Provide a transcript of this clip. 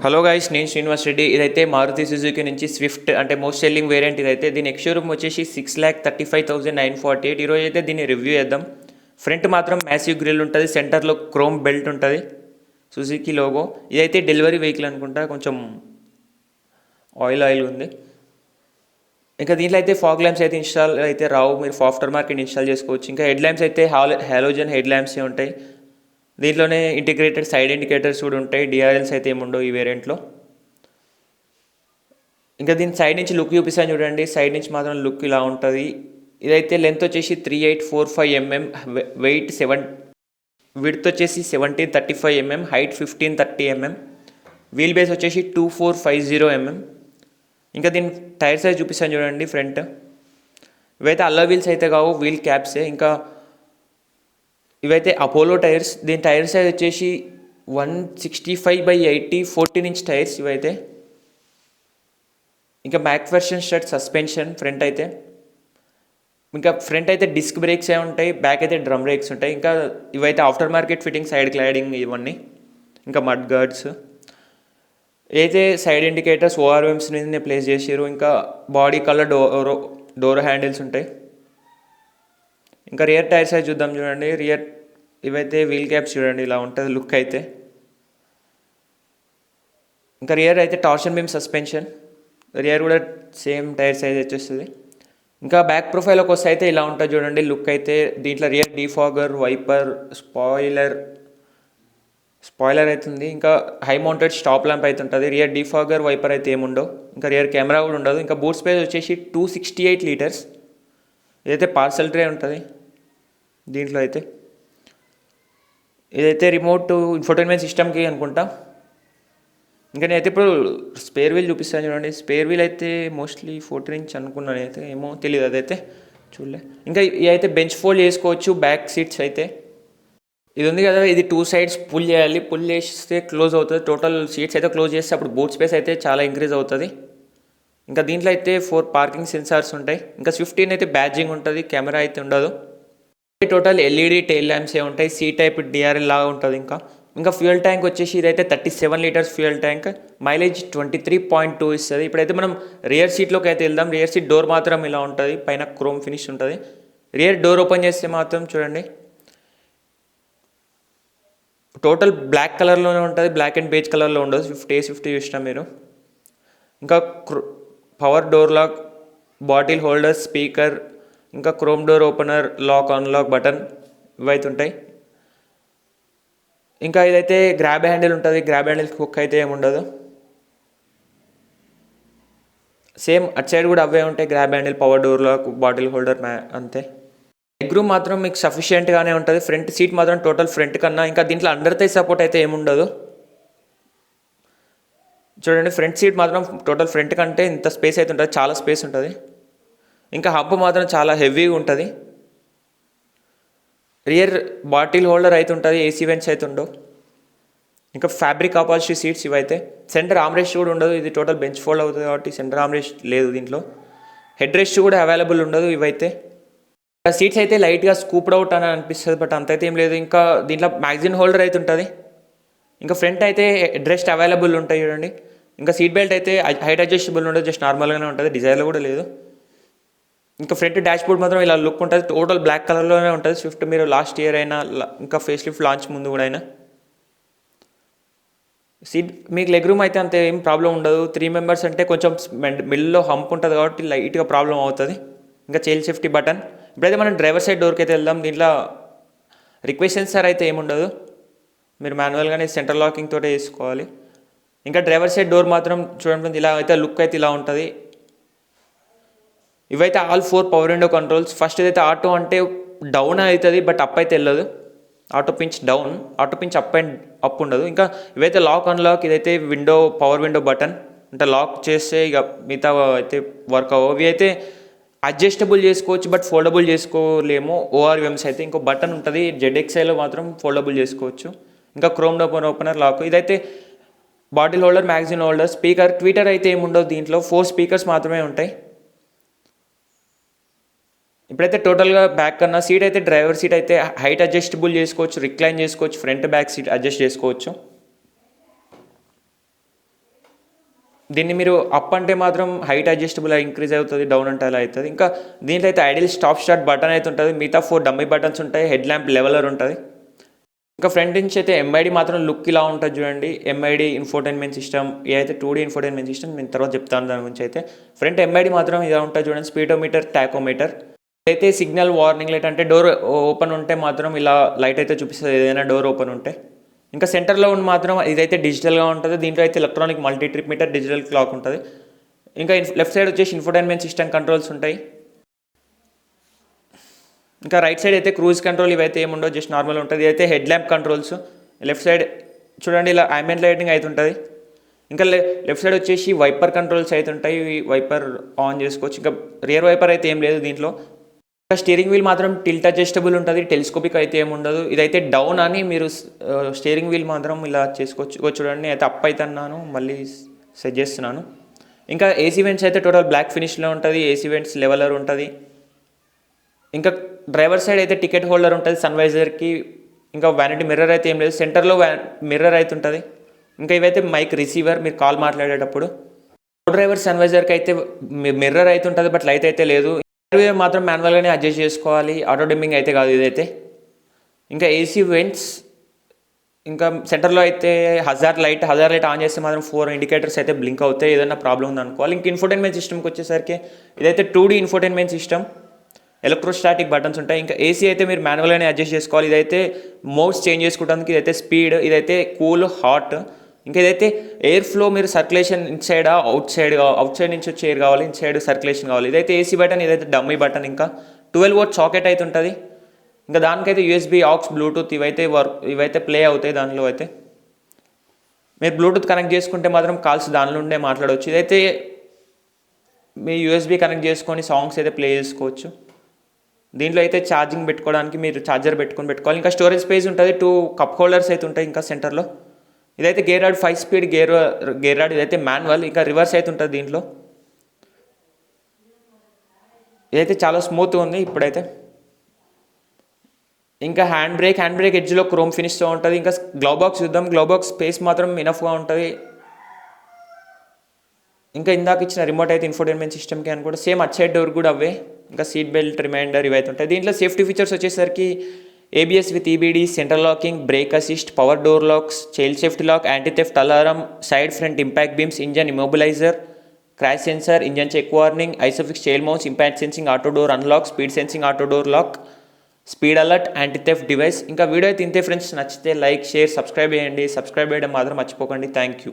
Hello guys, నేను శ్రీనివాస్ రెడ్డి. ఇదైతే Maruti Suzuki నుంచి స్విఫ్ట్ అంటే మోస్ట్ సెల్లింగ్ వేరియంట్. ఇదైతే దీని ఎక్స్ షోరూమ్ వచ్చేసి 6,35,948. ఈరోజు అయితే దీన్ని రివ్యూ చేద్దాం. ఫ్రంట్ మాత్రం మ్యాసివ్ గ్రిల్ ఉంటుంది, సెంటర్లో క్రోమ్ బెల్ట్ ఉంటుంది, సుజుకి లోగో. ఇదైతే డెలివరీ వెహికల్ అనుకుంటా, కొంచెం ఆయిల్ ఉంది. ఇంకా దీంట్లో అయితే ఫాగ్ ల్యాంప్స్ అయితే ఇన్స్టాల్ అయితే రావు, మీరు ఆఫ్టర్ మార్కెట్ ఇన్స్టాల్ చేసుకోవచ్చు. ఇంకా హెడ్ ల్యాంప్స్ అయితే హాలోజన్ హెడ్ ల్యాంప్సే ఉంటాయి. దీంట్లోనే ఇంటిగ్రేటెడ్ సైడ్ ఇండికేటర్స్ కూడా ఉంటాయి. డిఆర్ఎల్స్ అయితే ఏముండవు ఈ వేరియంట్లో. ఇంకా దీని సైడ్ నుంచి లుక్ చూపిస్తాను చూడండి. సైడ్ నుంచి మాత్రం లుక్ ఇలా ఉంటుంది. ఇదైతే లెంత్ వచ్చేసి 3845 mm, వెయిట్ 7, విడ్త్ వచ్చేసి 1735 mm, height 1530 mm, wheel base వచ్చేసి 2450 mm. ఇంకా దీని టైర్ సైజ్ చూపిస్తాను చూడండి. ఫ్రంట్ ఇవైతే అల్లా వీల్స్ అయితే కావు, వీల్ క్యాప్సే. ఇంకా ఇవైతే అపోలో టైర్స్. దీని టైర్ సైజ్ వచ్చేసి 165/80 14-inch టైర్స్ ఇవైతే. ఇంకా MacPherson strut suspension front అయితే. ఇంకా ఫ్రంట్ అయితే డిస్క్ బ్రేక్స్ ఉంటాయి, బ్యాక్ అయితే డ్రమ్ బ్రేక్స్ ఉంటాయి. ఇంకా ఇవైతే after market fitting, side cladding ఇవన్నీ. ఇంకా మడ్ గార్డ్స్ అయితే సైడ్ ఇండికేటర్స్ ఓఆర్ఎమ్స్ మీద ప్లేస్ చేసారు. ఇంకా బాడీ కలర్ డోర్ హ్యాండిల్స్ ఉంటాయి. ఇంకా రియర్ టైర్ సైజ్ చూద్దాం చూడండి. రియర్ ఇవైతే వీల్ క్యాప్స్ చూడండి, ఇలా ఉంటుంది లుక్ అయితే. ఇంకా రియర్ అయితే టార్షన్ బీమ్ సస్పెన్షన్, రియర్ కూడా సేమ్ టైర్ సైజ్ వచ్చేస్తుంది. ఇంకా బ్యాక్ ప్రొఫైల్కి వస్తే అయితే ఇలా ఉంటుంది చూడండి లుక్ అయితే. దీంట్లో రియర్ డీఫాగర్, వైపర్, స్పాయిలర్ అవుతుంది. ఇంకా హై మౌంటెడ్ స్టాప్ ల్యాంప్ అయితే ఉంటుంది. రియర్ డీఫాగర్, వైపర్ అయితే ఏముండవు. ఇంకా రియర్ కెమెరా కూడా ఉండదు. ఇంకా బూట్ స్పేస్ వచ్చేసి 268 లీటర్స్. ఇదైతే పార్సల్ ట్రే ఉంటుంది దీంట్లో అయితే. ఇదైతే రిమోట్ ఇన్ఫోటైన్మెంట్ సిస్టమ్కి అనుకుంటా. ఇంకా నేనైతే ఇప్పుడు స్పేర్ వీల్ చూపిస్తాను చూడండి. స్పేర్ వీల్ అయితే మోస్ట్లీ 14-inch అనుకున్నాను, అయితే ఏమో తెలియదు, అదైతే చూడలే. ఇంకా ఇది అయితే బెంచ్ ఫోల్డ్ చేసుకోవచ్చు. బ్యాక్ సీట్స్ అయితే ఇది ఉంది కదా, ఇది 2 sides పుల్ చేయాలి. పుల్ చేస్తే క్లోజ్ అవుతుంది. టోటల్ సీట్స్ అయితే క్లోజ్ చేస్తే అప్పుడు బూట్ స్పేస్ అయితే చాలా ఇంక్రీజ్ అవుతుంది. ఇంకా దీంట్లో అయితే 4 పార్కింగ్ సెన్సార్స్ ఉంటాయి. ఇంకా 15 అయితే బ్యాడ్జింగ్ ఉంటుంది, కెమెరా అయితే ఉండదు. టోటల్ ఎల్ఈడి టైల్ ల్యాంప్సే ఉంటాయి. సి టైప్ డిఆర్ఎల్ లాగా ఉంటుంది. ఇంకా ఫ్యూయల్ ట్యాంక్ వచ్చేసి ఇదైతే 37 లీటర్స్ ఫ్యూయల్ ట్యాంక్, మైలేజ్ 23.2 ఇస్తుంది. ఇప్పుడైతే మనం రియర్ సీట్లోకి అయితే వెళ్దాం. రియర్ సీట్ డోర్ మాత్రం ఇలా ఉంటుంది, పైన క్రోమ్ ఫినిష్ ఉంటుంది. రియర్ డోర్ ఓపెన్ చేస్తే మాత్రం చూడండి టోటల్ బ్లాక్ కలర్లోనే ఉంటుంది, బ్లాక్ అండ్ బేజ్ కలర్లో ఉండదు. స్విఫ్ట్ చూసినా మీరు. ఇంకా power door lock, bottle holder, speaker, ఇంకా chrome door opener, lock unlock button ఇవైతే ఉంటాయి. ఇంకా ఇదైతే గ్రాబ్ హ్యాండిల్ ఉంటుంది. గ్రాబ్ హ్యాండిల్ కుక్ అయితే ఏముండదు. సేమ్ అటు సైడ్ కూడా అవే ఉంటాయి, grab handle, power door lock, bottle holder, అంతే. లెగ్ రూమ్ మాత్రం మీకు సఫిషియెంట్గానే ఉంటుంది. ఫ్రంట్ సీట్ మాత్రం టోటల్ ఫ్రంట్ కన్నా. ఇంకా దీంట్లో అండర్ థై సపోర్ట్ అయితే ఏముండదు చూడండి. ఫ్రంట్ సీట్ మాత్రం టోటల్ ఫ్రంట్ కంటే ఇంత స్పేస్ అయితే ఉంటుంది, చాలా స్పేస్ ఉంటుంది. ఇంకా హబ్ మాత్రం చాలా హెవీగా ఉంటుంది. రియర్ బాటిల్ హోల్డర్ అయితే ఉంటుంది, ఏసీ వెంట్స్ అయితే ఉండవు. ఇంకా ఫ్యాబ్రిక్ అపాల్స్ట్రీ సీట్స్ ఇవైతే. సెంటర్ ఆమ్రెస్ట్ కూడా ఉండదు, ఇది టోటల్ బెంచ్ ఫోల్డ్ అవుతుంది కాబట్టి సెంటర్ ఆమ్రెస్ట్ లేదు దీంట్లో. హెడ్ రెస్ట్ కూడా అవైలబుల్ ఉండదు ఇవైతే. సీట్స్ అయితే లైట్గా స్కూప్డ్ అవుట్ అని అనిపిస్తుంది, బట్ అంత అయితే ఏం లేదు. ఇంకా దీంట్లో మ్యాగజైన్ హోల్డర్ అయితే ఉంటుంది. ఇంకా ఫ్రంట్ అయితే హెడ్ రెస్ట్ అవైలబుల్ ఉంటాయి చూడండి. ఇంకా సీట్ బెల్ట్ అయితే హైట్ అడ్జస్టబుల్ ఉండదు, జస్ట్ నార్మల్గానే ఉంటుంది, డిజైర్లో కూడా లేదు. ఇంకా ఫ్రంట్ డాష్ బోర్డ్ మాత్రం ఇలా లుక్ ఉంటుంది, టోటల్ బ్లాక్ కలర్లోనే ఉంటుంది. స్విఫ్ట్ మీరు లాస్ట్ ఇయర్ అయినా, ఇంకా ఫేస్ లిఫ్ట్ లాంచ్ ముందు కూడా అయినా. సీట్ మీకు లెగ్ రూమ్ అయితే అంత ఏం ప్రాబ్లం ఉండదు. 3 members అంటే కొంచెం మిడిల్లో హంప్ ఉంటుంది కాబట్టి లైట్గా ప్రాబ్లం అవుతుంది. ఇంకా చైల్డ్ సేఫ్టీ బటన్. ఇప్పుడైతే మనం డ్రైవర్ సైడ్ డోర్కి అయితే వెళ్దాం. దీంట్లో రిక్వెస్ట్ సెన్సార్ అయితే ఏముండదు, మీరు మాన్యువల్గానే సెంటర్ లాకింగ్ తోటే వేసుకోవాలి. ఇంకా డ్రైవర్ సైడ్ డోర్ మాత్రం చూడండి ఇలా అయితే లుక్ అయితే ఇలా ఉంటుంది. ఇవైతే all 4 power window controls. First ఇదైతే ఆటో అంటే డౌన్ అవుతుంది, బట్ అప్ అయితే వెళ్ళదు. Auto pinch down, auto pinch up ఉండదు. ఇంకా ఇవైతే లాక్ అన్లాక్, ఇదైతే పవర్ విండో బటన్ అంటే లాక్ చేస్తే ఇక మిగతా అయితే వర్క్ అవ్వవు. ఇవి అయితే అడ్జస్టబుల్ చేసుకోవచ్చు, బట్ ఫోల్డబుల్ చేసుకోలేము. ఓఆర్ఎమ్స్ అయితే ఇంకో బటన్ ఉంటుంది, జెడ్ఎక్స్ఐలో మాత్రం ఫోల్డబుల్ చేసుకోవచ్చు. ఇంకా క్రోమ్ ఓపెనర్ లాక్. ఇదైతే bottle holder, magazine holder, speaker, Twitter అయితే ఏముండవు. దీంట్లో 4 స్పీకర్స్ మాత్రమే ఉంటాయి. ఇప్పుడైతే టోటల్గా బ్యాక్ కన్నా సీట్ అయితే డ్రైవర్ సీట్ అయితే హైట్ అడ్జస్టబుల్ చేసుకోవచ్చు, రిక్లైన్ చేసుకోవచ్చు, ఫ్రంట్ బ్యాక్ సీట్ అడ్జస్ట్ చేసుకోవచ్చు. దీన్ని మీరు అప్ అంటే మాత్రం హైట్ అడ్జస్టబుల్ ఇంక్రీజ్ అవుతుంది, డౌన్ అంటే అలా అవుతుంది. ఇంకా దీంట్లో అయితే ఐడియల్ స్టాప్ స్టార్ట్ బటన్ అయితే ఉంటుంది, మిగతా 4 డమ్మీ బటన్స్ ఉంటాయి, హెడ్ ల్యాంప్ లెవెలర్ ఉంటుంది. ఇంకా ఫ్రంట్ నుంచి అయితే ఎంఐడి మాత్రం లుక్ ఇలా ఉంటుంది చూడండి. ఎంఐడి ఇన్ఫోటైన్మెంట్ సిస్టమ్, ఇదైతే 2D ఇన్ఫోటైన్మెంట్ సిస్టమ్, నేను తర్వాత చెప్తాను దాని గురించి. అయితే ఫ్రంట్ ఎంఐడి మాత్రం ఇలా ఉంటుంది చూడండి, స్పీడోమీటర్, టాకోమీటర్. అయితే సిగ్నల్ వార్నింగ్ లైట్, అంటే డోర్ ఓపెన్ ఉంటే మాత్రం ఇలా లైట్ అయితే చూపిస్తుంది, ఏదైనా డోర్ ఓపెన్ ఉంటే. ఇంకా సెంటర్లో ఉన్న మాత్రం ఇదైతే డిజిటల్గా ఉంటుంది, దీంట్లో అయితే electronic multi trip meter, digital clock ఉంటుంది. ఇంకా లెఫ్ట్ సైడ్ వచ్చేసి ఇన్ఫోటైన్మెంట్ సిస్టమ్ కంట్రోల్స్ ఉంటాయి. ఇంకా రైట్ సైడ్ అయితే క్రూజ్ కంట్రోల్, ఇవైతే ఏముండవు, జస్ట్ నార్మల్ ఉంటుంది. ఇదైతే head lamp controls. Left side చూడండి ఇలా ambient లైటింగ్ అయితే ఉంటుంది. ఇంకా లెఫ్ట్ సైడ్ వచ్చేసి వైపర్ కంట్రోల్స్ అయితే ఉంటాయి, వైపర్ ఆన్ చేసుకోవచ్చు. ఇంకా రియర్ వైపర్ అయితే ఏం లేదు దీంట్లో. ఇంకా స్టీరింగ్ వీల్ మాత్రం టిల్ట్ అడ్జస్టబుల్ ఉంటుంది, టెలిస్కోపిక్ అయితే ఏముండదు. ఇదైతే డౌన్ అని మీరు స్టీరింగ్ వీల్ మాత్రం ఇలా చేసుకోవచ్చు. చూడండి అయితే అప్ అయితే అన్నాను, మళ్ళీ సెట్ చేస్తున్నాను. ఇంకా ఏసీ వెంట్స్ అయితే టోటల్ బ్లాక్ ఫినిష్లో ఉంటుంది, ఏసీ వెంట్స్ లెవెలర్ ఉంటుంది. ఇంకా డ్రైవర్ సైడ్ అయితే టికెట్ హోల్డర్ ఉంటుంది సన్వైజర్కి. ఇంకా వ్యానిటీ మిర్రర్ అయితే ఏం లేదు, సెంటర్లో మిర్రర్ అయితే ఉంటుంది. ఇంకా ఇవైతే మైక్ రిసీవర్, మీరు కాల్ మాట్లాడేటప్పుడు. డ్రైవర్ సన్వైజర్కి అయితే మిర్రర్ అయితే ఉంటుంది, బట్ లైట్ అయితే లేదు. మాత్రం మాన్యువల్గానే అడ్జస్ట్ చేసుకోవాలి, ఆటో డిమ్మింగ్ అయితే కాదు ఇదైతే. ఇంకా ఏసీ వెంట్స్, ఇంకా సెంటర్లో అయితే హజార్ లైట్ ఆన్ చేస్తే మాత్రం 4 ఇండికేటర్స్ అయితే బ్లింక్ అవుతాయి, ఏదైనా ప్రాబ్లం ఉంది అనుకోవాలి. ఇంక ఇన్ఫోటైన్మెంట్ సిస్టమ్కి వచ్చేసరికి ఇదైతే 2D infotainment system, electrostatic buttons ఉంటాయి. ఇంకా ఏసీ అయితే మీరు మాన్యువల్గానే అడ్జస్ట్ చేసుకోవాలి. ఇదైతే మోడ్స్ చేంజ్ చేసుకోవడానికి, ఇదైతే స్పీడ్, ఇదైతే కూల్, హాట్. ఇంకా ఇదైతే ఎయిర్ ఫ్లో, మీరు సర్క్యులేషన్ ఇన్సైడ్ అవుట్ సైడ్ నుంచి వచ్చే ఎయిర్ కావాలి, ఇన్సైడ్ సర్క్యులేషన్ కావాలి. ఇదైతే ఏసీ బటన్, ఇదైతే డమ్మీ బటన్. ఇంకా 12 వోల్ట్ సాకెట్ అయితే ఉంటుంది. ఇంకా దానికైతే యూఎస్బీ, ఆక్స్, బ్లూటూత్ ఇవైతే ప్లే అవుతాయి దానిలో. అయితే మీరు బ్లూటూత్ కనెక్ట్ చేసుకుంటే మాత్రం కాల్స్ దానిలో ఉండే మాట్లాడవచ్చు. ఇదైతే మీ యూఎస్బీ కనెక్ట్ చేసుకొని సాంగ్స్ అయితే ప్లే చేసుకోవచ్చు. దీంట్లో అయితే ఛార్జింగ్ పెట్టుకోవడానికి మీరు ఛార్జర్ పెట్టుకోవాలి. ఇంకా స్టోరేజ్ స్పేస్ ఉంటుంది, 2 కప్ హోల్డర్స్ అయితే ఉంటాయి. ఇంకా సెంటర్లో ఇదైతే gear rod, 5 speed gear rod, ఇదైతే మాన్యువల్. ఇంకా రివర్స్ అయితే ఉంటుంది దీంట్లో. ఇదైతే చాలా స్మూత్గా ఉంది ఇప్పుడైతే. ఇంకా హ్యాండ్ బ్రేక్ ఎడ్జ్లో క్రోమ్ ఫినిష్తో ఉంటుంది. ఇంకా గ్లౌ బాక్స్ చూద్దాం, గ్లౌ బాక్స్ స్పేస్ మాత్రం ఇనఫ్గా ఉంటుంది. ఇంకా ఇందాక ఇచ్చిన రిమోట్ అయితే ఇన్ఫోటైన్మెంట్ సిస్టమ్కి అనుకుంటే సేమ్ అట్ సైడ్ డోర్ కూడా అవే. ఇంకా సీట్ బెల్ట్, రిమైండర్ ఇవైతే ఉంటాయి. దీంట్లో సేఫ్టీ ఫీచర్స్ వచ్చేసరికి ABS with EBD, central locking, brake assist, power door locks, child safety lock, anti theft alarm, side front impact beams, engine immobiliser, crash sensor, engine check warning, isofix child mounts, impact sensing, auto door unlock, speed sensing, auto door lock, speed alert, anti theft device. ఇంకా video అయితే ఇంతే friends. నచ్చితే like, share, subscribe చేయండి. Subscribe చేయడం మాత్రం మర్చిపోకండి. Thank you.